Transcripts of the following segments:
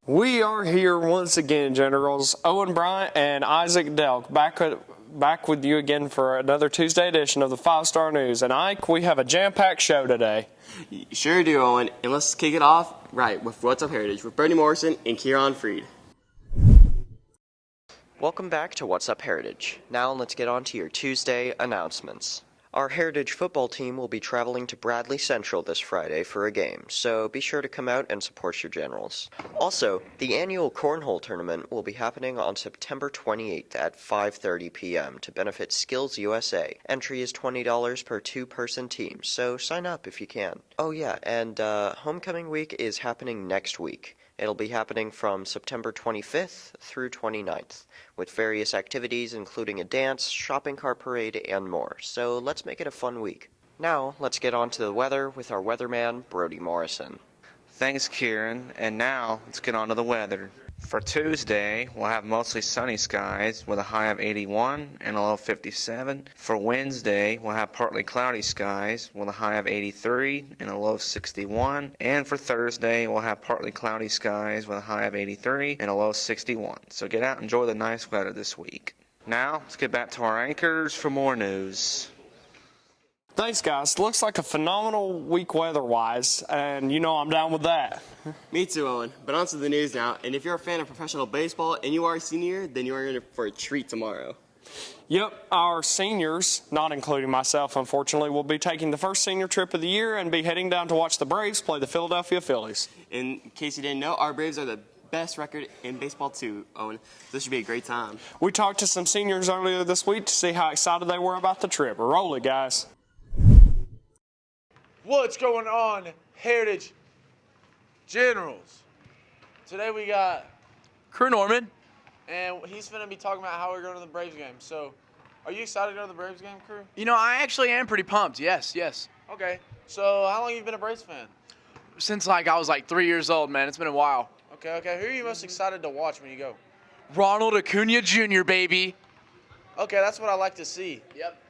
We are here once again, Generals. Owen Bryant and Isaac Delk back with you again for another Tuesday edition of the 5-Star News. And Ike, we have a jam-packed show today. You sure do, Owen. And let's kick it off right with What's Up Heritage with Bernie Morrison and Kieran Freed. Welcome back to What's Up Heritage. Now let's get on to your Tuesday announcements. Our Heritage football team will be traveling to Bradley Central this Friday for a game, so be sure to come out and support your Generals. Also, the annual Cornhole Tournament will be happening on September 28th at 5:30 p.m. to benefit Skills USA. Entry is $20 per two-person team, so sign up if you can. Oh yeah, and Homecoming Week is happening next week. It'll be happening from September 25th through 29th, with various activities including a dance, shopping cart parade, and more. So let's make it a fun week. Now, let's get on to the weather with our weatherman, Brody Morrison. Thanks, Kieran. And now, let's get on to the weather. For Tuesday, we'll have mostly sunny skies with a high of 81 and a low of 57. For Wednesday, we'll have partly cloudy skies with a high of 83 and a low of 61. And for Thursday, we'll have partly cloudy skies with a high of 83 and a low of 61. So get out and enjoy the nice weather this week. Now, let's get back to our anchors for more news. Thanks, guys. Looks like a phenomenal week weather-wise, and you know I'm down with that. Me too, Owen. But on to the news now. And if you're a fan of professional baseball and you are a senior, then you are in for a treat tomorrow. Yep, our seniors, not including myself, unfortunately, will be taking the first senior trip of the year and be heading down to watch the Braves play the Philadelphia Phillies. In case you didn't know, our Braves are the best record in baseball too, Owen. This should be a great time. We talked to some seniors earlier this week to see how excited they were about the trip. Roll it, guys. What's going on, Heritage Generals? Today we got Crew Norman, and he's going to be talking about how we're going to the Braves game. So, are you excited to go to the Braves game, Crew? You know, I actually am pretty pumped. Yes. Okay. So, how long have you been a Braves fan? Since I was 3 years old, man. It's been a while. Okay. Who are you most excited to watch when you go? Ronald Acuna Jr., baby. Okay, that's what I like to see. Yep.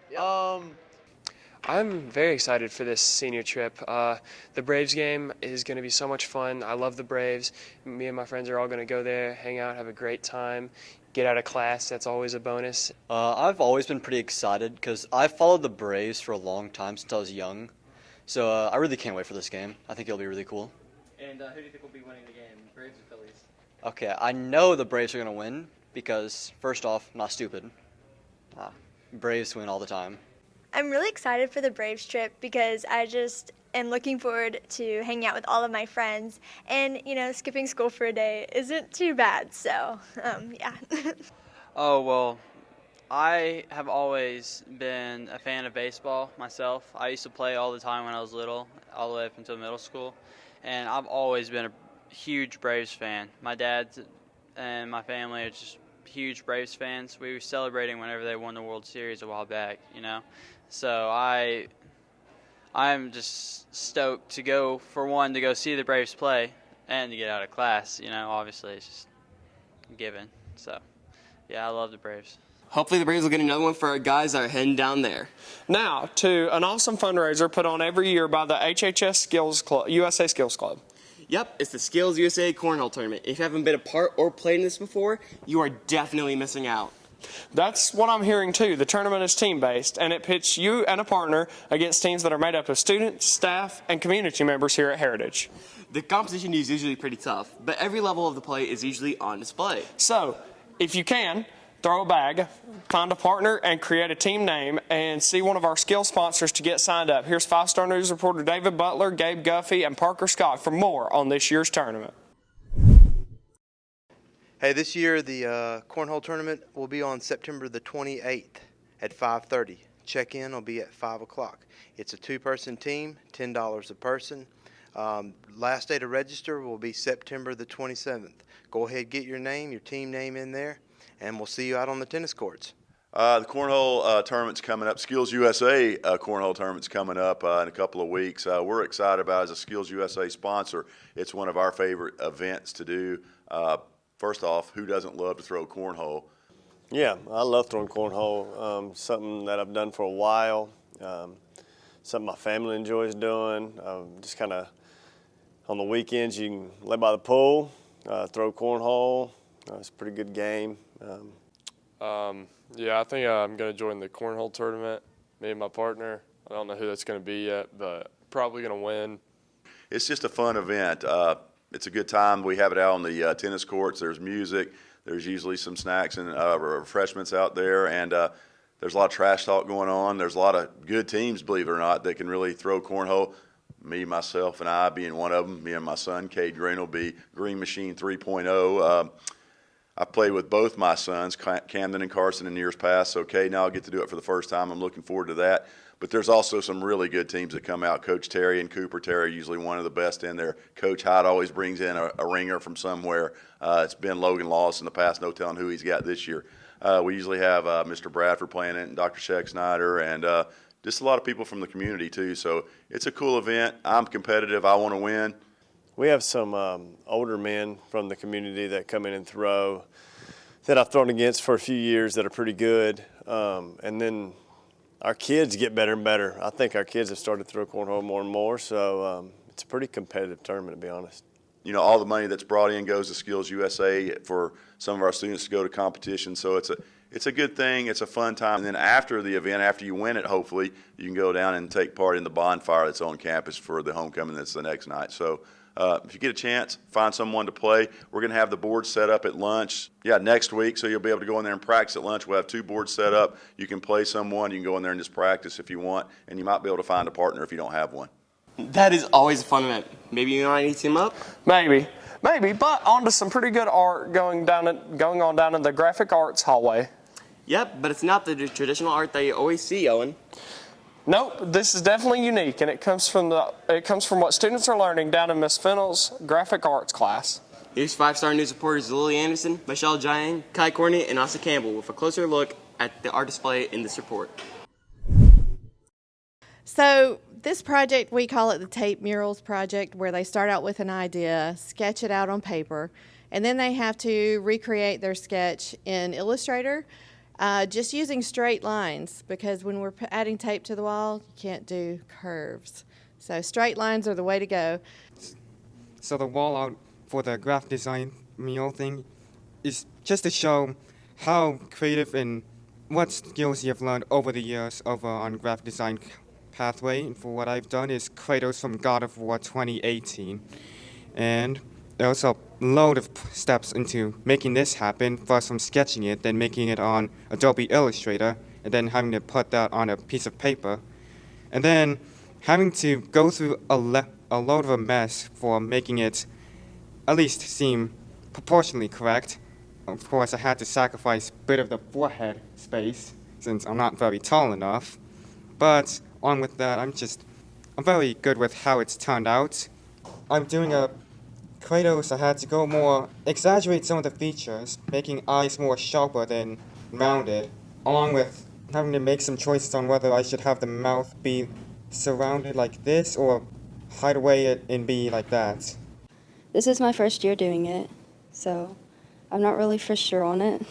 I'm very excited for this senior trip. The Braves game is going to be so much fun. I love the Braves. Me and my friends are all going to go there, hang out, have a great time, get out of class. That's always a bonus. I've always been pretty excited because I've followed the Braves for a long time since I was young. So I really can't wait for this game. I think it'll be really cool. And who do you think will be winning the game, Braves or Phillies? Okay, I know the Braves are going to win because, first off, I'm not stupid. Braves win all the time. I'm really excited for the Braves trip because I just am looking forward to hanging out with all of my friends. And, skipping school for a day isn't too bad. So, yeah. Oh, well, I have always been a fan of baseball myself. I used to play all the time when I was little, all the way up until middle school. And I've always been a huge Braves fan. My dad and my family are just huge Braves fans. We were celebrating whenever they won the World Series a while back, So I'm just stoked to go see the Braves play and to get out of class. Obviously it's just a given. So, yeah, I love the Braves. Hopefully the Braves will get another one for our guys that are heading down there. Now, to an awesome fundraiser put on every year by the HHS Skills Club, USA Skills Club. Yep, it's the Skills USA Cornhole Tournament. If you haven't been a part or played in this before, you are definitely missing out. That's what I'm hearing too. The tournament is team-based, and it pits you and a partner against teams that are made up of students, staff, and community members here at Heritage. The competition is usually pretty tough, but every level of the play is usually on display. So, if you can, throw a bag, find a partner, and create a team name, and see one of our skill sponsors to get signed up. Here's 5-Star News reporter David Butler, Gabe Guffey, and Parker Scott for more on this year's tournament. Hey, this year the Cornhole Tournament will be on September the 28th at 5:30. Check-in will be at 5 o'clock. It's a two-person team, $10 a person. Last day to register will be September the 27th. Go ahead, get your name, your team name in there, and we'll see you out on the tennis courts. The Cornhole Tournament's coming up. Skills USA Cornhole Tournament's coming up in a couple of weeks. We're excited about it as a Skills USA sponsor. It's one of our favorite events to do. First off, who doesn't love to throw cornhole? Yeah, I love throwing cornhole. Something that I've done for a while. Something my family enjoys doing. Just kind of on the weekends, you can lay by the pool, throw cornhole. It's a pretty good game. Yeah, I think I'm going to join the Cornhole Tournament, me and my partner. I don't know who that's going to be yet, but probably going to win. It's just a fun event. It's a good time. We have it out on the tennis courts. There's music. There's usually some snacks and refreshments out there, and there's a lot of trash talk going on. There's a lot of good teams, believe it or not, that can really throw cornhole. Me, myself, and I being one of them. Me and my son, Cade Green, will be Green Machine 3.0. I've played with both my sons, Camden and Carson, in years past. So, Cade, now I'll get to do it for the first time. I'm looking forward to that. But there's also some really good teams that come out. Coach Terry and Cooper Terry, usually one of the best in there. Coach Hyde always brings in a ringer from somewhere. It's been Logan Lawless in the past, no telling who he's got this year. We usually have Mr. Bradford playing it and Dr. Sheck Snyder and just a lot of people from the community too. So it's a cool event. I'm competitive. I want to win. We have some older men from the community that come in and throw that I've thrown against for a few years that are pretty good. And then our kids get better and better. I think our kids have started to throw cornhole more and more, so it's a pretty competitive tournament, to be honest. You know, all the money that's brought in goes to Skills USA for some of our students to go to competition. So it's a good thing. It's a fun time. And then after the event, after you win it, hopefully, you can go down and take part in the bonfire that's on campus for the homecoming that's the next night. So if you get a chance, find someone to play. We're going to have the boards set up at lunch, next week, so you'll be able to go in there and practice at lunch. We'll have 2 boards set up. You can play someone. You can go in there and just practice if you want, and you might be able to find a partner if you don't have one. That is always a fun event. Maybe you and I need to team up? Maybe, but on to some pretty good art going on down in the graphic arts hallway. Yep, but it's not the traditional art that you always see, Owen. Nope, this is definitely unique, and it comes from what students are learning down in Miss Fennell's graphic arts class. Here's 5-star news reporters Lily Anderson, Michelle Jiang, Kai Courtney, and Asa Campbell with a closer look at the art display in this report. So this project, we call it the Tape Murals Project, where they start out with an idea, sketch it out on paper, and then they have to recreate their sketch in Illustrator, just using straight lines, because when we're adding tape to the wall, you can't do curves. So straight lines are the way to go. So the wall out for the graphic design mural thing is just to show how creative and what skills you have learned over the years on graphic design pathway. And for what I've done is Kratos from God of War 2018. And there's a load of steps into making this happen, first from sketching it, then making it on Adobe Illustrator, and then having to put that on a piece of paper, and then having to go through a load of a mess for making it at least seem proportionally correct. Of course, I had to sacrifice a bit of the forehead space, since I'm not very tall enough, but on with that, I'm very good with how it's turned out. I'm doing a Kratos, I had to go more, exaggerate some of the features, making eyes more sharper than rounded, along with having to make some choices on whether I should have the mouth be surrounded like this or hide away it and be like that. This is my first year doing it, so I'm not really for sure on it.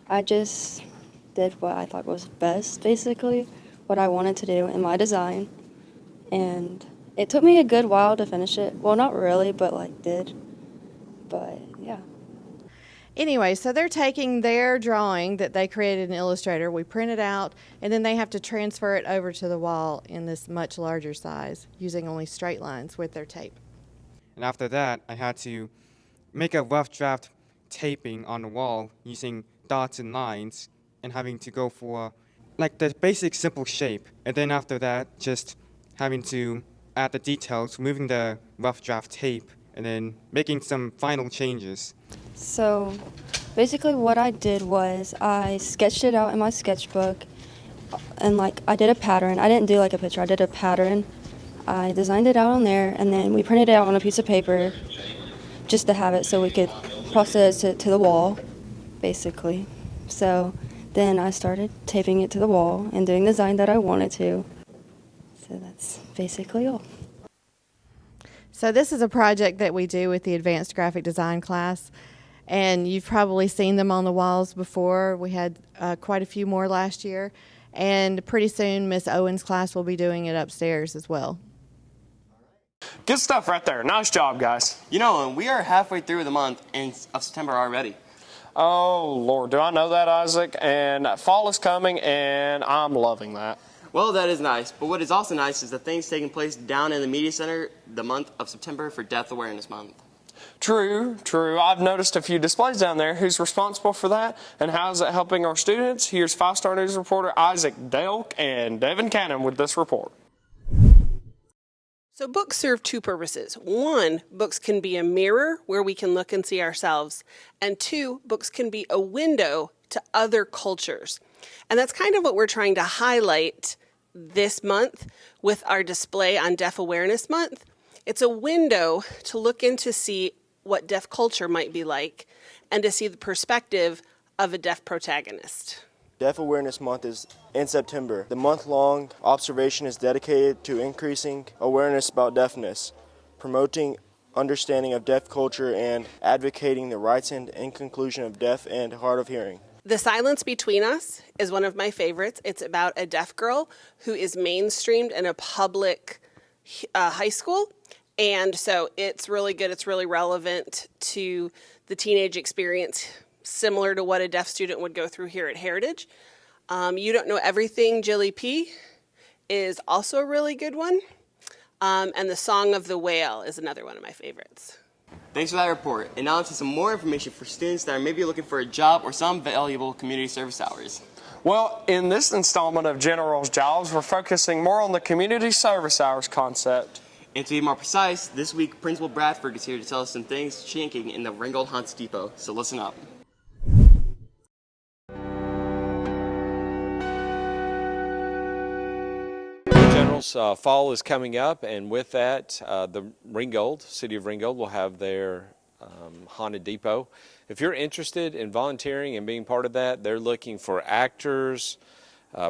I just did what I thought was best, basically, what I wanted to do in my design, and it took me a good while to finish it. Well, not really, but did. But yeah. Anyway, so they're taking their drawing that they created in Illustrator, we print it out, and then they have to transfer it over to the wall in this much larger size, using only straight lines with their tape. And after that, I had to make a rough draft taping on the wall using dots and lines and having to go for the basic simple shape. And then after that, just having to add the details, removing the rough draft tape, and then making some final changes. So basically what I did was I sketched it out in my sketchbook, and I did a pattern. I didn't do a picture, I did a pattern. I designed it out on there, and then we printed it out on a piece of paper just to have it so we could process it to the wall, basically. So then I started taping it to the wall and doing the design that I wanted to. So that's basically all. So this is a project that we do with the Advanced Graphic Design class, and you've probably seen them on the walls before. We had quite a few more last year, and pretty soon Miss Owen's class will be doing it upstairs as well. Good stuff right there. Nice job, guys. You know, and we are halfway through the month of September already. Oh, Lord, do I know that, Isaac? And fall is coming, and I'm loving that. Well, that is nice. But what is also nice is the things taking place down in the Media Center the month of September for Deaf Awareness Month. True. I've noticed a few displays down there. Who's responsible for that, and how is it helping our students? Here's 5-star news reporter Isaac Delk and Devin Cannon with this report. So books serve two purposes. One, books can be a mirror where we can look and see ourselves. And two, books can be a window to other cultures. And that's kind of what we're trying to highlight this month with our display on Deaf Awareness Month. It's a window to look in to see what deaf culture might be like and to see the perspective of a deaf protagonist. Deaf Awareness Month is in September. The month-long observation is dedicated to increasing awareness about deafness, promoting understanding of deaf culture, and advocating the rights and inclusion of deaf and hard of hearing. The Silence Between Us is one of my favorites. It's about a deaf girl who is mainstreamed in a public high school. And so it's really good. It's really relevant to the teenage experience, similar to what a deaf student would go through here at Heritage. You Don't Know Everything, Jilly P is also a really good one. And The Song of the Whale is another one of my favorites. Thanks for that report. And now on to some more information for students that are maybe looking for a job or some valuable community service hours. Well, in this installment of General's Jobs, we're focusing more on the community service hours concept. And to be more precise, this week Principal Bradford is here to tell us some things changing in the Ringgold Haunts Depot. So listen up. Generals, fall is coming up, and with that, the City of Ringgold will have their Haunted Depot. If you're interested in volunteering and being part of that, they're looking for actors,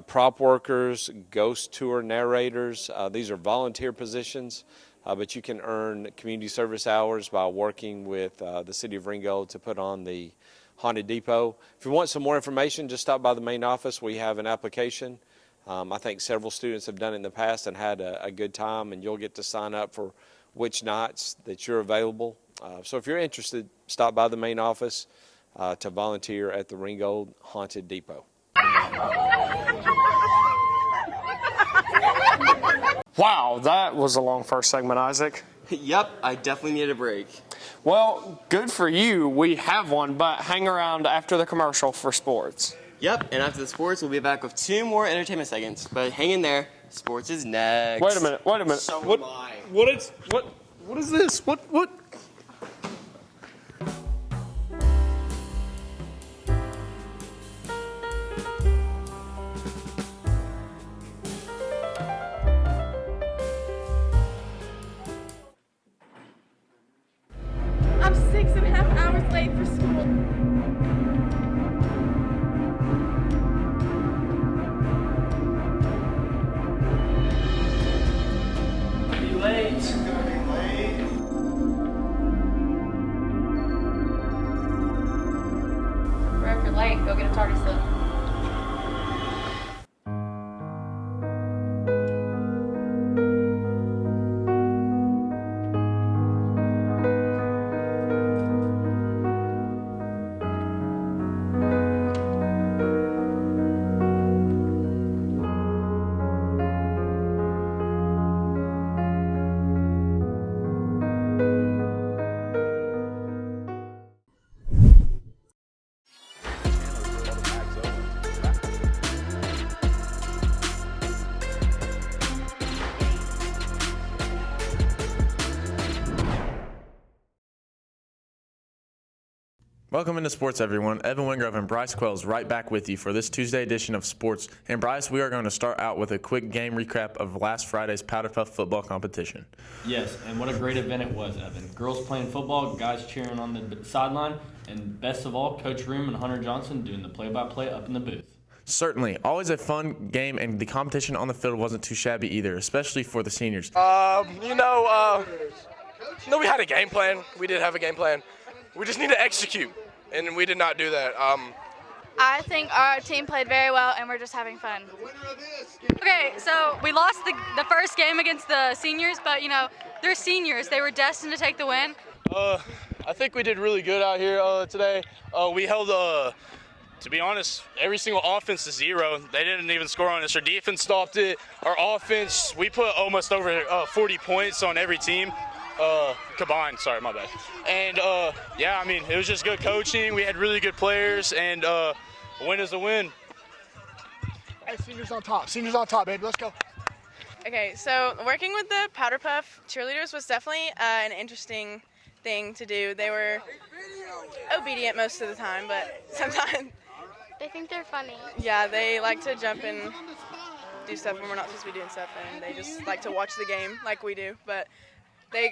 prop workers, ghost tour narrators. These are volunteer positions, but you can earn community service hours by working with the City of Ringgold to put on the Haunted Depot. If you want some more information, just stop by the main office. We have an application. I think several students have done it in the past and had a good time, and you'll get to sign up for which nights that you're available. So if you're interested, stop by the main office to volunteer at the Ringgold Haunted Depot. Wow, that was a long first segment, Isaac. Yep, I definitely needed a break. Well, good for you. We have one, but hang around after the commercial for sports. Yep, and after the sports, we'll be back with 2 more entertainment segments. But hang in there, sports is next. Wait a minute. So what is this? What? I'm 6.5 hours late for school. If you're late, go get a tardy slip. Welcome into sports, everyone. Evan Wingrove and Bryce Quells right back with you for this Tuesday edition of Sports. And Bryce, we are going to start out with a quick game recap of last Friday's Powder Puff football competition. Yes, and what a great event it was, Evan. Girls playing football, guys cheering on the sideline, and best of all, Coach Room and Hunter Johnson doing the play-by-play up in the booth. Certainly. Always a fun game, and the competition on the field wasn't too shabby either, especially for the seniors. No, we had a game plan. We did have a game plan. We just need to execute, and we did not do that. I think our team played very well, and we're just having fun. Okay, so we lost the first game against the seniors, but, they're seniors. They were destined to take the win. I think we did really good out here today. We held, to be honest, every single offense to 0. They didn't even score on us. Our defense stopped it. Our offense, we put almost over 40 points on every team. Combined, sorry, my bad. And yeah, I mean, it was just good coaching. We had really good players, and a win is a win. Hey, seniors on top. Seniors on top, baby. Let's go. Okay, so working with the Powder Puff cheerleaders was definitely an interesting thing to do. They were obedient most of the time, but sometimes They think they're funny. yeah, they like to jump and do stuff when we're not supposed to be doing stuff, and they just like to watch the game like we do. But they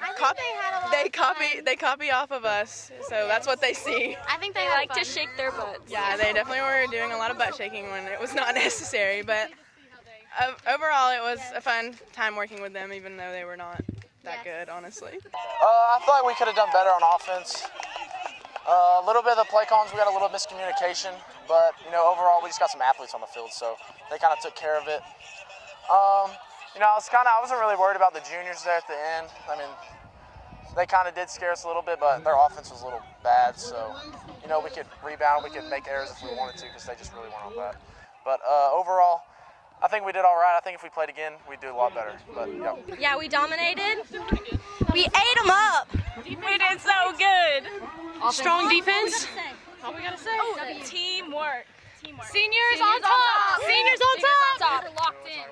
copy off of us, so that's what they see. I think they like to shake their butts. Yeah, they definitely were doing a lot of butt shaking when it was not necessary, but overall it was a fun time working with them, even though they were not that good, honestly. I feel like we could have done better on offense. A little bit of the play calls, we got a little miscommunication, but overall we just got some athletes on the field, so they kind of took care of it. I wasn't really worried about the juniors there at the end. I mean, they kind of did scare us a little bit, but their offense was a little bad, so we could rebound, we could make errors if we wanted to, because they just really weren't on that. But overall, I think we did all right. I think if we played again, we'd do a lot better. But Yeah, we dominated. We ate them up. We did so good. Strong defense. What we gotta say? Teamwork. Seniors on top. Seniors on top. We're locked in.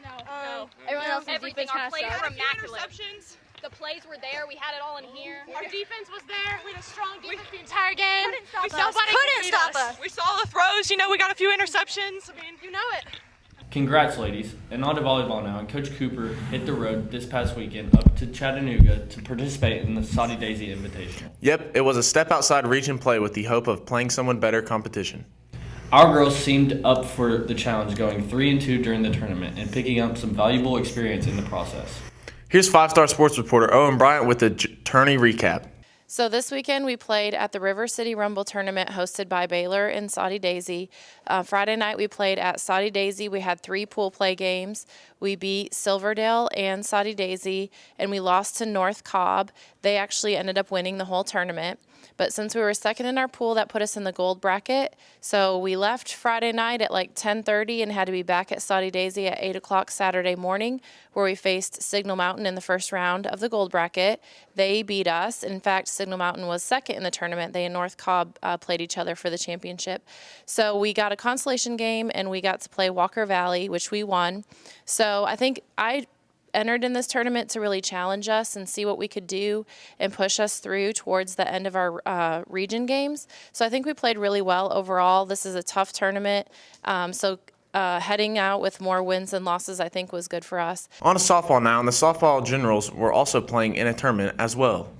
No. Everyone else's Everything. defense Our kind of plays sucked. were immaculate. The plays were there. We had it all in here. Our defense was there. We had a strong defense the entire game. Couldn't stop us. We saw the throws. We got a few interceptions. I mean, you know it. Congrats, ladies. And on to volleyball now. And Coach Cooper hit the road this past weekend up to Chattanooga to participate in the Saudi Daisy Invitational. Yep, it was a step outside region play with the hope of playing someone better competition. Our girls seemed up for the challenge, going 3-2 during the tournament and picking up some valuable experience in the process. Here's 5-star sports reporter Owen Bryant with the tourney recap. So this weekend we played at the River City Rumble Tournament hosted by Baylor and Saudi Daisy. Friday night we played at Saudi Daisy. We had 3 pool play games. We beat Silverdale and Saudi Daisy, and we lost to North Cobb. They actually ended up winning the whole tournament. But since we were second in our pool, that put us in the gold bracket. So we left Friday night at like 10:30 and had to be back at Saudi Daisy at 8 o'clock Saturday morning, where we faced Signal Mountain in the first round of the gold bracket. They beat us. In fact, Signal Mountain was second in the tournament. They and North Cobb played each other for the championship. So we got a consolation game, and we got to play Walker Valley, which we won. So I think I entered in this tournament to really challenge us and see what we could do and push us through towards the end of our region games. So I think we played really well overall. This is a tough tournament. So heading out with more wins than losses, I think, was good for us. On to softball now, and the softball generals were also playing in a tournament as well.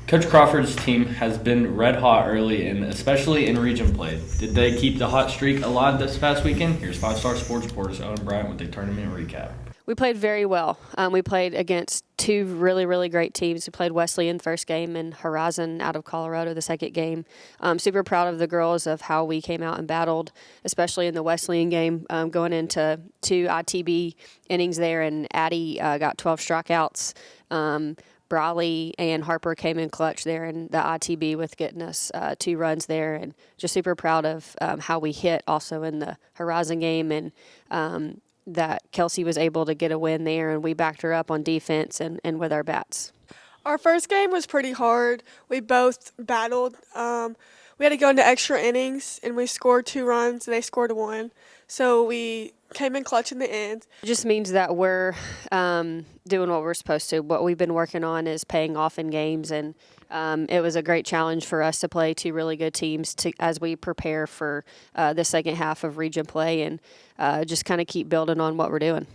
Coach Crawford's team has been red hot early, and especially in region play. Did they keep the hot streak alive this past weekend? Here's 5-star sports reporter Owen Bryant with the tournament recap. We played very well. We played against 2 really, really great teams. We played Wesley in the first game and Horizon out of Colorado the second game. I'm super proud of the girls of how we came out and battled, especially in the Wesleyan game, going into 2 ITB innings there, and Addie got 12 strikeouts. Brawley and Harper came in clutch there in the ITB with getting us 2 runs there, and just super proud of how we hit also in the Horizon game, and that Kelsey was able to get a win there, and we backed her up on defense and with our bats. Our first game was pretty hard. We both battled. We had to go into extra innings, and we scored 2 runs, and they scored 1. So we came in clutch in the end. It just means that we're doing what we're supposed to. What we've been working on is paying off in games, and it was a great challenge for us to play 2 really good teams as we prepare for the second half of region play, and just kind of keep building on what we're doing.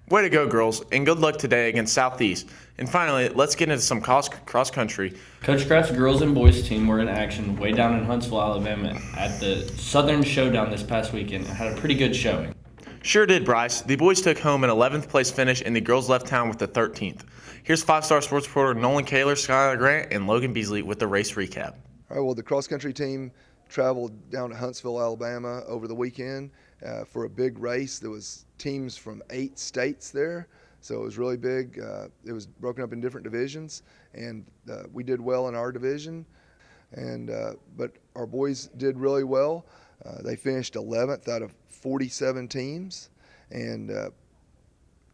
Way to go, girls, and good luck today against Southeast. And finally, let's get into some cross country. Coach Kraft's girls and boys team were in action way down in Huntsville, Alabama at the Southern Showdown this past weekend and had a pretty good showing. Sure did, Bryce. The boys took home an 11th place finish, and the girls left town with the 13th. Here's 5-star sports reporter Nolan Kaler, Skylar Grant, and Logan Beasley with the race recap. All right, well, the cross country team traveled down to Huntsville, Alabama over the weekend for a big race. There was teams from 8 states there, so it was really big. It was broken up in different divisions, and we did well in our division. But our boys did really well. They finished 11th out of 47 teams, and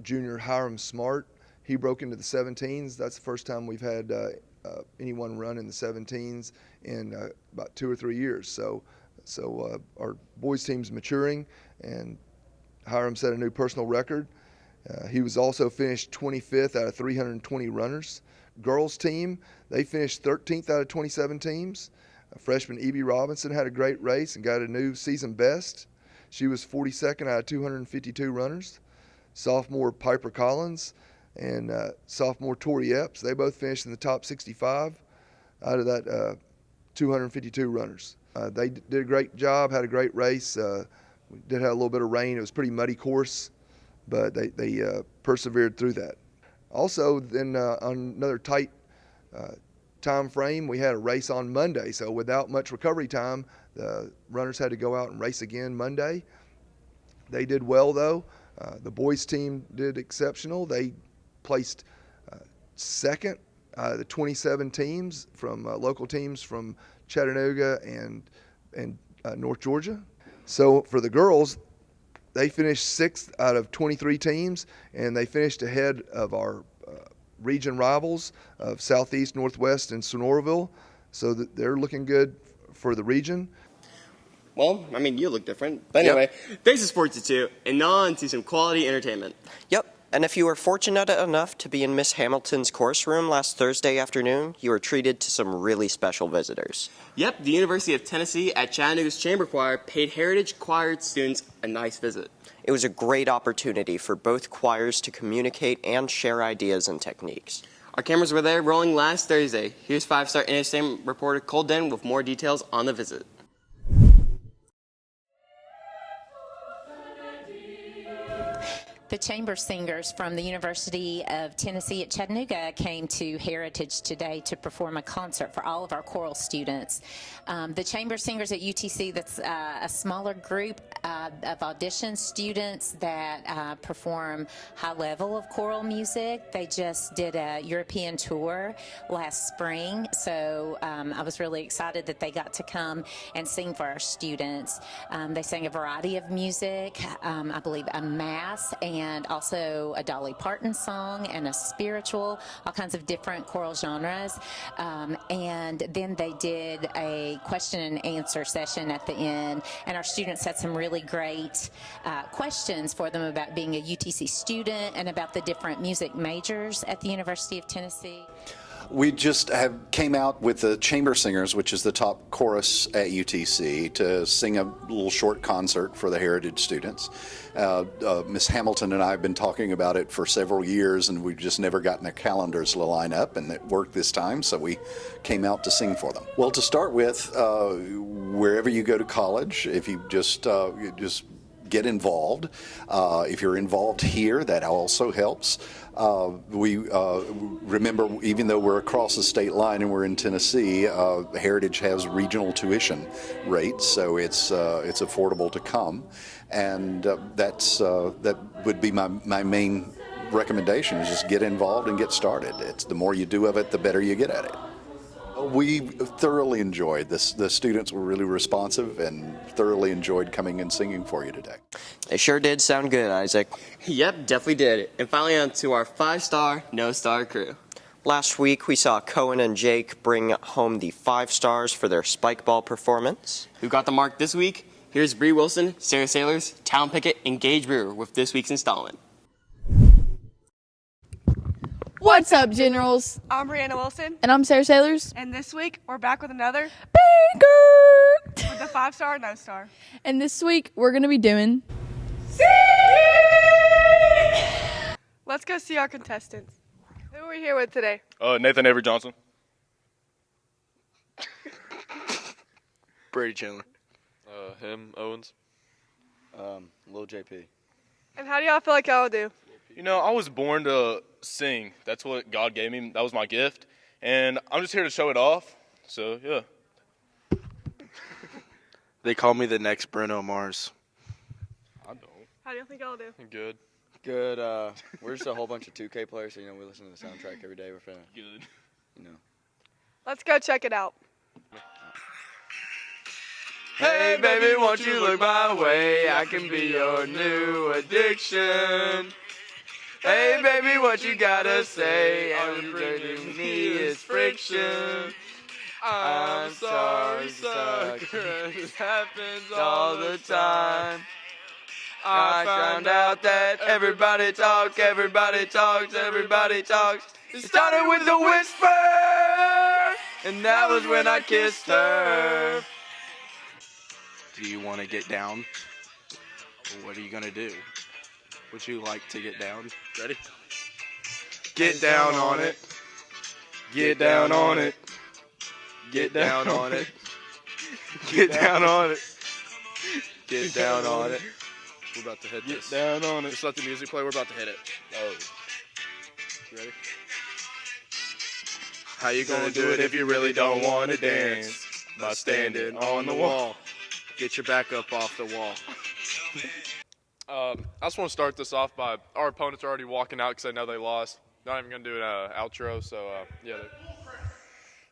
junior Hiram Smart, he broke into the 17s. That's the first time we've had anyone run in the 17s in about 2 or 3 years. So our boys team's maturing, and Hiram set a new personal record. He was also finished 25th out of 320 runners. Girls team, they finished 13th out of 27 teams. Freshman Evie Robinson had a great race and got a new season best. She was 42nd out of 252 runners. Sophomore Piper Collins and sophomore Tori Epps, they both finished in the top 65 out of that 252 runners. They did a great job, had a great race. We did have a little bit of rain. It was a pretty muddy course, but they persevered through that. Also, then on another tight time frame, we had a race on Monday. So without much recovery time, the runners had to go out and race again Monday. They did well, though. The boys team did exceptional. They placed second out of the 27 teams from local teams from Chattanooga and North Georgia. So for the girls, they finished 6th out of 23 teams, and they finished ahead of our region rivals of Southeast, Northwest, and Sonoraville. So that they're looking good for the region. Well, I mean, you look different. But anyway, thanks to Sports Institute, and on to some quality entertainment. Yep. And if you were fortunate enough to be in Miss Hamilton's course room last Thursday afternoon, you were treated to some really special visitors. Yep, the University of Tennessee at Chattanooga's Chamber Choir paid Heritage Choir students a nice visit. It was a great opportunity for both choirs to communicate and share ideas and techniques. Our cameras were there rolling last Thursday. Here's 5-star entertainment reporter Cole Den with more details on the visit. The chamber singers from the University of Tennessee at Chattanooga came to Heritage today to perform a concert for all of our choral students. The chamber singers at UTC, that's a smaller group of audition students that perform high level of choral music. They just did a European tour last spring, so I was really excited that they got to come and sing for our students. They sang a variety of music, I believe a mass, and also a Dolly Parton song and a spiritual, all kinds of different choral genres. And then they did a question and answer session at the end, and our students had some really great questions for them about being a UTC student and about the different music majors at the University of Tennessee. We just came out with the Chamber Singers, which is the top chorus at UTC, to sing a little short concert for the Heritage students. Miss Hamilton and I have been talking about it for several years, and we've just never gotten the calendars to line up, and it worked this time, so we came out to sing for them. Well, to start with, wherever you go to college, if you just get involved. If you're involved here, that also helps. We remember, even though we're across the state line and we're in Tennessee, Heritage has regional tuition rates, so it's affordable to come, and that would be my main recommendation, is just get involved and get started. It's the more you do of it, the better you get at it. We thoroughly enjoyed this. The students were really responsive and thoroughly enjoyed coming and singing for you today. It sure did sound good, Isaac. Yep, definitely did. And finally on to our 5-star, no-star crew. Last week we saw Cohen and Jake bring home the 5 stars for their spike ball performance. Who got the mark this week? Here's Bree Wilson, Sarah Sailors, Talon Pickett, and Gage Brewer with this week's installment. What's up, Generals? I'm Brianna Wilson. And I'm Sarah Sailors. And this week, we're back with another Banger! with a 5-star, no-star. And this week, we're going to be doing... Let's go see our contestants. Who are we here with today? Nathan Avery Johnson. Brady Chandler. Him Owens. Lil JP. And how do y'all feel like y'all will do? You know, I was born to sing. That's what God gave me. That was my gift. And I'm just here to show it off. So, yeah. They call me the next Bruno Mars. I don't. How do you think I'll do? Good. Good. We're just a whole bunch of 2K players, so we listen to the soundtrack every day. We're finna, Good. Let's go check it out. Hey baby, won't you look my way? I can be your new addiction. Hey baby, what you gotta say? All you bring to me is friction. I'm sorry, sucker. It happens all the time. I found out that everybody talks. It started with a whisper, and that was when I kissed her. Do you want to get down? Or what are you gonna do? Would you like to get down? Ready? Get down on it. Get down on it. Get down on it. Get down on it. Get down on it. We're about to hit Get this. down on it. Just let the music play. We're about to hit it. Oh. You ready? How you gonna do it if you really don't wanna dance? By standing on the wall. Get your back up off the wall. I just want to start this off by our opponents are already walking out because I know they lost. Not even going to do an outro, so yeah.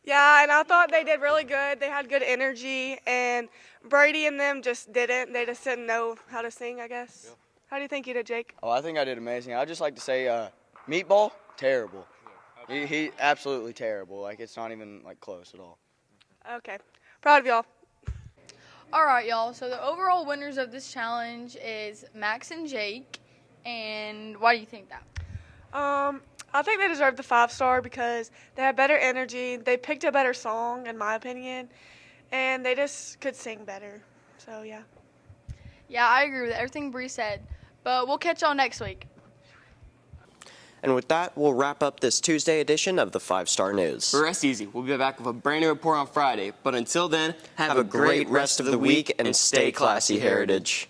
Yeah, and I thought they did really good. They had good energy, and Brady and them just didn't. They just didn't know how to sing, I guess. Yeah. How do you think you did, Jake? Oh, I think I did amazing. I'd just like to say, Meatball, terrible. Yeah, He absolutely terrible. Like, it's not even, close at all. Okay. Proud of y'all. All right, y'all. So the overall winners of this challenge is Max and Jake. And why do you think that? I think they deserve the 5-star because they had better energy. They picked a better song, in my opinion, and they just could sing better. So, yeah. Yeah, I agree with everything Bree said. But we'll catch y'all next week. And with that, we'll wrap up this Tuesday edition of the 5-Star News. Rest easy. We'll be back with a brand new report on Friday. But until then, have a great rest of the week and stay classy, Heritage.